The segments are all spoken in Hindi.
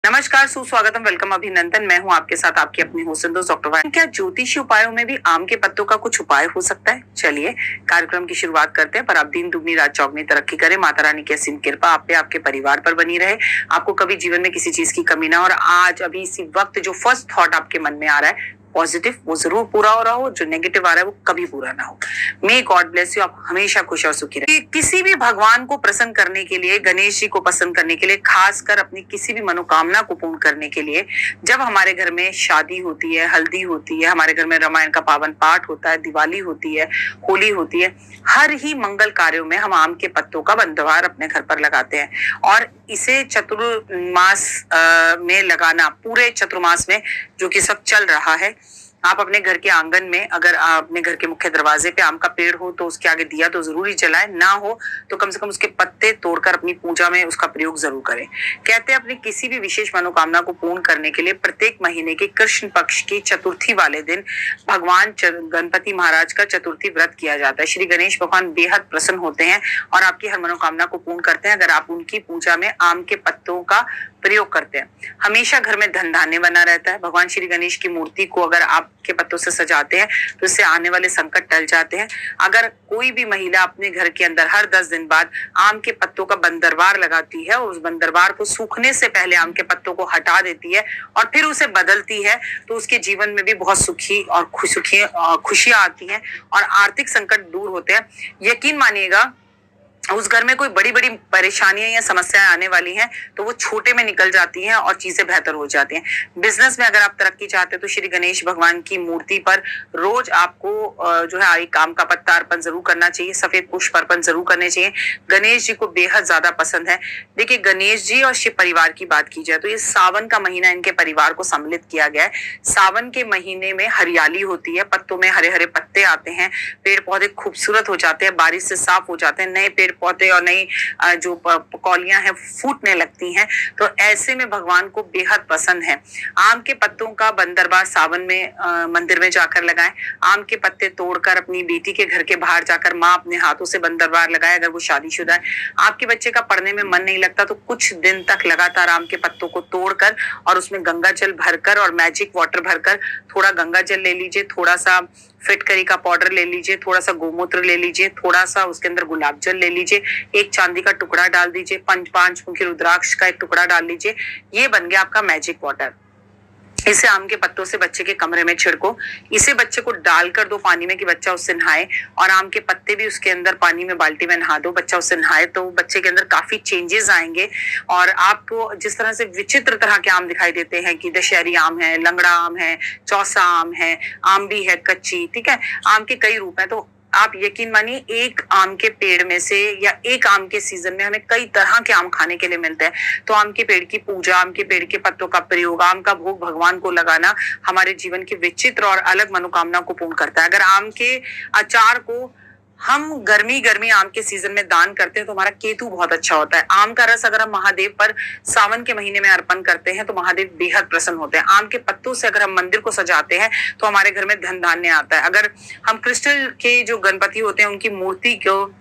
नमस्कार, सुस्वागतम, वेलकम, अभिनंदन। मैं हूं आपके साथ आपकी अपनी होस्ट डॉक्टर वाणी। क्या ज्योतिषी उपायों में भी आम के पत्तों का कुछ उपाय हो सकता है? चलिए कार्यक्रम की शुरुआत करते हैं। पर आप दिन दुगनी रात चौगनी तरक्की करें। माता रानी की असीम कृपा आप पे, आपके परिवार पर बनी रहे। आपको कभी जीवन में किसी चीज की कमी ना, और आज अभी इसी वक्त जो फर्स्ट थॉट आपके मन में आ रहा है पॉजिटिव, वो जरूर पूरा हो रहा हो। जो नेगेटिव आ रहा है वो कभी पूरा ना हो। May God bless you. आप हमेशा खुश और सुखी रहे। किसी भी भगवान को प्रसन्न करने के लिए, गणेश जी को पसंद करने के लिए, खासकर अपनी किसी भी मनोकामना को पूर्ण करने के लिए, जब हमारे घर में शादी होती है, हल्दी होती है, हमारे घर में रामायण का पावन पाठ होता है, दिवाली होती है, होली होती है, हर ही मंगल कार्यों में हम आम के पत्तों का बंधवार अपने घर पर लगाते हैं। और इसे चतुर्मास में लगाना, पूरे चतुर्मास में जो कि सब चल रहा है, आप अपने घर के आंगन में, अगर अपने घर के मुख्य दरवाजे पे आम का पेड़ हो तो उसके आगे दिया तो जरूर ही जलाएं, ना हो तो कम से कम उसके पत्ते तोड़कर अपनी पूजा में उसका प्रयोग जरूर करें। कहते हैं अपनी किसी भी विशेष मनोकामना को पूर्ण करने के लिए प्रत्येक महीने के कृष्ण पक्ष की चतुर्थी वाले दिन भगवान गणपति महाराज का चतुर्थी व्रत किया जाता है। श्री गणेश भगवान बेहद प्रसन्न होते हैं और आपकी हर मनोकामना को पूर्ण करते हैं अगर आप उनकी पूजा में आम के पत्तों का प्रयोग करते हैं। हमेशा घर में धन धान्य बना रहता है। भगवान श्री गणेश की मूर्ति को अगर आप के पत्तों से सजाते हैं तो इससे आने वाले संकट टल जाते हैं। अगर कोई भी महिला अपने घर के अंदर हर 10 दिन बाद आम के पत्तों का बंदरवार लगाती है और उस बंदरवार को सूखने से पहले आम के पत्तों को हटा देती है और फिर उसे बदलती है, तो उसके जीवन में भी बहुत सुखी और खुशियां आती हैं और आर्थिक संकट दूर होते हैं। यकीन मानिएगा, उस घर में कोई बड़ी बड़ी परेशानियां या समस्याएं आने वाली हैं तो वो छोटे में निकल जाती हैं और चीजें बेहतर हो जाती हैं। बिजनेस में अगर आप तरक्की चाहते हैं तो श्री गणेश भगवान की मूर्ति पर रोज आपको जो है एक आम का पत्ता अर्पण जरूर करना चाहिए, सफेद पुष्प अर्पण जरूर करने चाहिए। गणेश जी को बेहद ज्यादा पसंद है। देखिए, गणेश जी और शिव परिवार की बात की जाए तो ये सावन का महीना इनके परिवार को सम्मिलित किया गया है। सावन के महीने में हरियाली होती है, पत्तों में हरे हरे पत्ते आते हैं, पेड़ पौधे खूबसूरत हो जाते हैं, बारिश से साफ हो जाते हैं, नए पेड़ पौधे और नई जो कौलियां हैं फूटने लगती हैं। तो ऐसे में भगवान को बेहद पसंद है। आम के पत्तों का बंदरवार सावन में मंदिर में जाकर लगाएं। आम के पत्ते तोड़कर अपनी बेटी के घर के बाहर जाकर माँ अपने हाथों से बंदरवार लगाए। अगर वो शादीशुदा है, आपके बच्चे का पढ़ने में मन नहीं लगता तो कुछ दिन तक लगातार आम के पत्तों को तोड़कर और उसमें गंगा जल भरकर और मैजिक वाटर भरकर, थोड़ा गंगा जल ले लीजिए, थोड़ा सा फिटकरी का पाउडर ले लीजिए, थोड़ा सा गोमूत्र ले लीजिए, थोड़ा सा उसके अंदर गुलाब जल ले लीजिए, एक चांदी का टुकड़ा डाल दीजिए, पांच मुखी रुद्राक्ष का एक टुकड़ा डाल लीजिए। ये बन गया आपका मैजिक वाटर। इसे आम के पत्तों से बच्चे के कमरे में छिड़को। इसे बच्चे को डालकर दो पानी में कि बच्चा उससे नहाए, और आम के पत्ते भी उसके अंदर पानी में बाल्टी में नहा दो, बच्चा उससे नहाए, तो बच्चे के अंदर काफी चेंजेस आएंगे। और आपको जिस तरह से विचित्र तरह के आम दिखाई देते हैं कि दशहरी आम है, लंगड़ा आम है, चौसा आम है, आम भी है कच्ची, ठीक है, आम के कई रूप हैं। तो आप यकीन मानिए, एक आम के पेड़ में से या एक आम के सीजन में हमें कई तरह के आम खाने के लिए मिलते हैं। तो आम के पेड़ की पूजा, आम के पेड़ के पत्तों का प्रयोग, आम का भोग भगवान को लगाना हमारे जीवन की विचित्र और अलग मनोकामना को पूर्ण करता है। अगर आम के अचार को हम गर्मी आम के सीजन में दान करते हैं तो हमारा केतु बहुत अच्छा होता है। आम का रस अगर हम महादेव पर सावन के महीने में अर्पण करते हैं तो महादेव बेहद प्रसन्न होते हैं। आम के पत्तों से अगर हम मंदिर को सजाते हैं तो हमारे घर में धन धान्य आता है। अगर हम क्रिस्टल के जो गणपति होते हैं उनकी मूर्ति को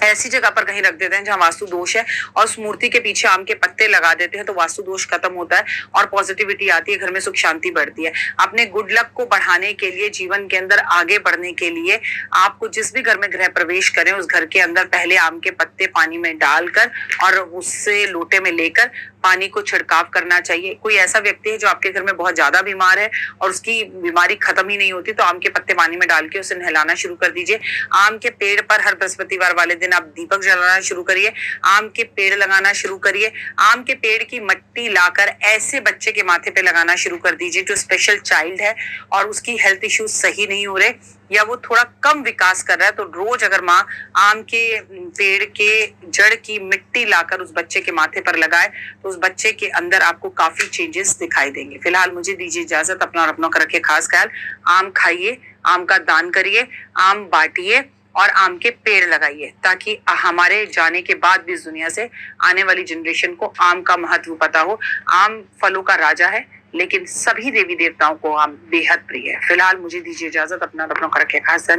ऐसी जगह पर कहीं रख देते हैं जहां वास्तु दोष है और उस मूर्ति के पीछे आम के पत्ते लगा देते हैं तो वास्तु दोष खत्म होता है और पॉजिटिविटी आती है, घर में सुख शांति बढ़ती है। अपने गुड लक को बढ़ाने के लिए, जीवन के अंदर आगे बढ़ने के लिए, आपको जिस भी घर में गृह प्रवेश करें उस घर के अंदर पहले आम के पत्ते पानी में डालकर और उससे लोटे में लेकर पानी को छिड़काव करना चाहिए। कोई ऐसा व्यक्ति है जो आपके घर में बहुत ज्यादा बीमार है और उसकी बीमारी खत्म ही नहीं होती, तो आम के पत्ते पानी में डाल के उसे नहलाना शुरू कर दीजिए। आम के पेड़ पर हर बृहस्पतिवार वाले दिन आप दीपक जलाना शुरू करिए। आम के पेड़ लगाना शुरू करिए। आम के पेड़ की मिट्टी लाकर ऐसे बच्चे के माथे पे लगाना शुरू कर दीजिए जो स्पेशल चाइल्ड है और उसकी हेल्थ इश्यूज सही नहीं हो रहे या वो थोड़ा कम विकास कर रहा है, तो रोज अगर माँ आम के पेड़ के जड़ की मिट्टी लाकर उस बच्चे के माथे पर लगाए तो उस बच्चे के अंदर आपको काफी चेंजेस दिखाई देंगे। फिलहाल मुझे दीजिए इजाजत। अपना और अपनों का रखिए खास ख्याल। आम खाइए, आम का दान करिए, आम बांटिए और आम के पेड़ लगाइए ताकि हमारे जाने के बाद भी इस दुनिया से आने वाली जनरेशन को आम का महत्व पता हो। आम फलों का राजा है, लेकिन सभी देवी देवताओं को आम बेहद प्रिय है। फिलहाल मुझे दीजिए इजाजत। अपना और अपनों का रखिए खास ख्याल।